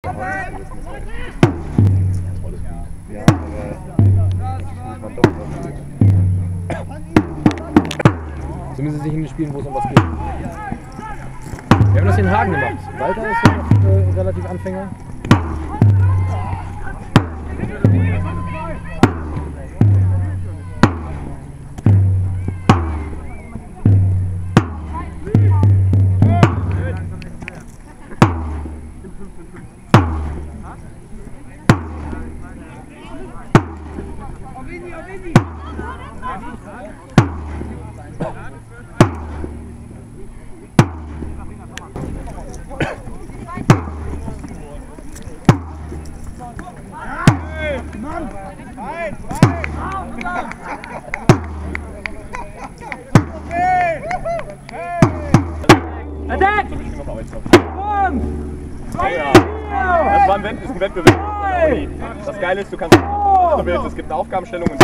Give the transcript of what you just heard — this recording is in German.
Ja, aber doch zumindest nicht in den Spielen, wo es um was geht. Wir haben das hier in Hagen gemacht. Walter ist ja noch relativ Anfänger. Das war ein Wettbewerb. Das Geile ist, du kannst, du willst, es gibt eine Aufgabenstellung und